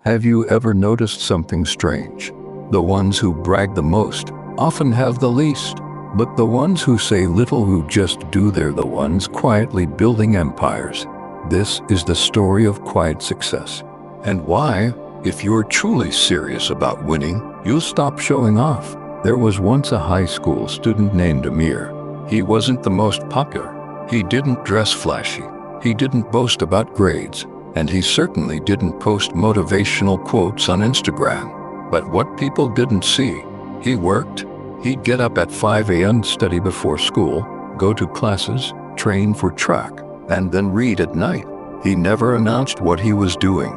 Have you ever noticed something strange? The ones who brag the most often have the least, but the ones who say little, who just do, they're the ones quietly building empires. This is the story of quiet success. And why, if you're truly serious about winning, you'll stop showing off. There was once a high school student named Amir. He wasn't the most popular. He didn't dress flashy. He didn't boast about grades. And he certainly didn't post motivational quotes on Instagram. But what people didn't see, he worked. He'd get up at 5 a.m., study before school, go to classes, train for track, and then read at night. He never announced what he was doing.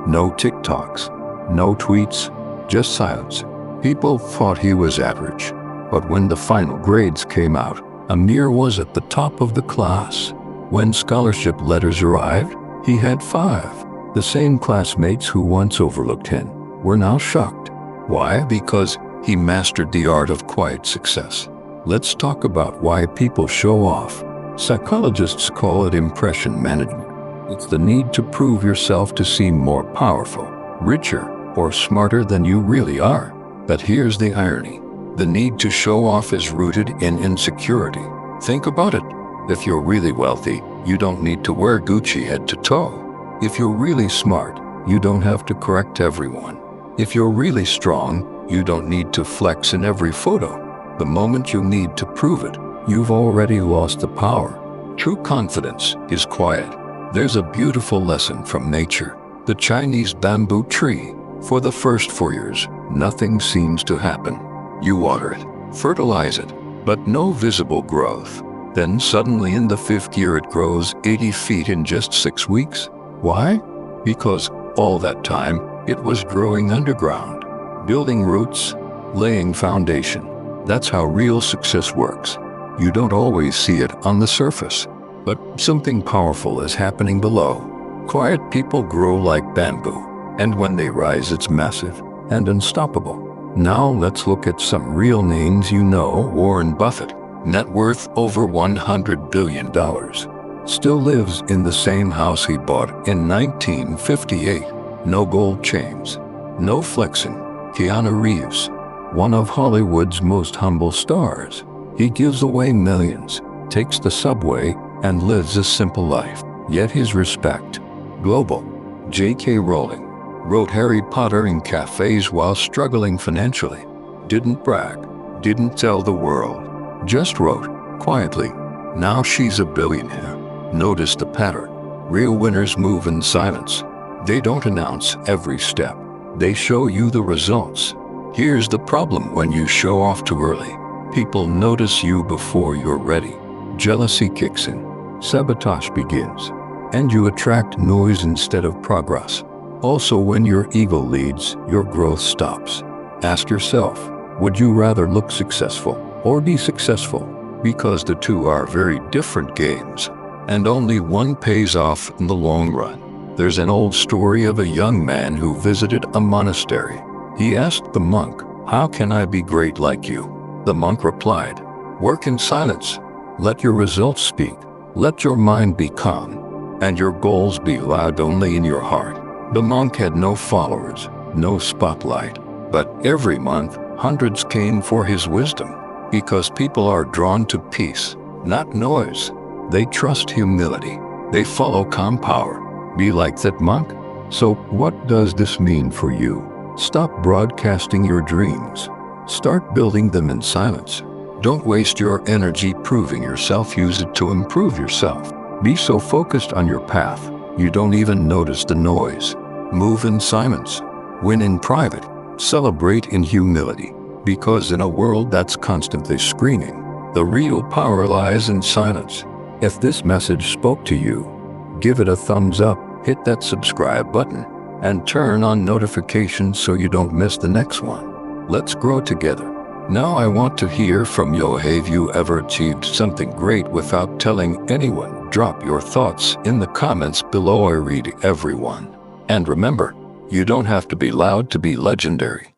No TikToks, no tweets, just silence. People thought he was average. But when the final grades came out, Amir was at the top of the class. When scholarship letters arrived, he had 5. The same classmates who once overlooked him were now shocked. Why? Because he mastered the art of quiet success. Let's talk about why people show off. Psychologists call it impression management. It's the need to prove yourself to seem more powerful, richer, or smarter than you really are. But here's the irony. The need to show off is rooted in insecurity. Think about it. If you're really wealthy, you don't need to wear Gucci head to toe. If you're really smart, you don't have to correct everyone. If you're really strong, you don't need to flex in every photo. The moment you need to prove it, you've already lost the power. True confidence is quiet. There's a beautiful lesson from nature. The Chinese bamboo tree. For the first 4 years, nothing seems to happen. You water it, fertilize it, but no visible growth. Then suddenly in the 5th year it grows 80 feet in just 6 weeks. Why? Because all that time it was growing underground, building roots, laying foundation. That's how real success works. You don't always see it on the surface, but something powerful is happening below. Quiet people grow like bamboo, and when they rise it's massive and unstoppable. Now let's look at some real names you know. Warren Buffett, net worth over $100 billion, still lives in the same house he bought in 1958. No gold chains, no flexing. Keanu Reeves, one of Hollywood's most humble stars. He gives away millions, takes the subway, and lives a simple life. Yet his respect global. J.K. Rowling wrote Harry Potter in cafes while struggling financially. Didn't brag, didn't tell the world, just wrote quietly. Now she's a billionaire. Notice the pattern. Real winners move in silence. They don't announce every step. They show you the results. Here's the problem: when you show off too early, people notice you before you're ready. Jealousy kicks in, sabotage begins, and you attract noise instead of progress. Also, when your ego leads, your growth stops. Ask yourself, would you rather look successful or be successful? Because the two are very different games, and only one pays off in the long run. There's an old story of a young man who visited a monastery. He asked the monk, "How can I be great like you?" The monk replied, "Work in silence. Let your results speak. Let your mind be calm, and your goals be loud only in your heart." The monk had no followers, no spotlight, but every month, hundreds came for his wisdom. Because people are drawn to peace, not noise. They trust humility. They follow calm power. Be like that monk. So what does this mean for you? Stop broadcasting your dreams. Start building them in silence. Don't waste your energy proving yourself. Use it to improve yourself. Be so focused on your path, you don't even notice the noise. Move in silence. Win in private. Celebrate in humility. Because in a world that's constantly screaming, the real power lies in silence. If this message spoke to you, give it a thumbs up, hit that subscribe button, and turn on notifications so you don't miss the next one. Let's grow together. Now I want to hear from you. Have you ever achieved something great without telling anyone? Drop your thoughts in the comments below. I read everyone. And remember, you don't have to be loud to be legendary.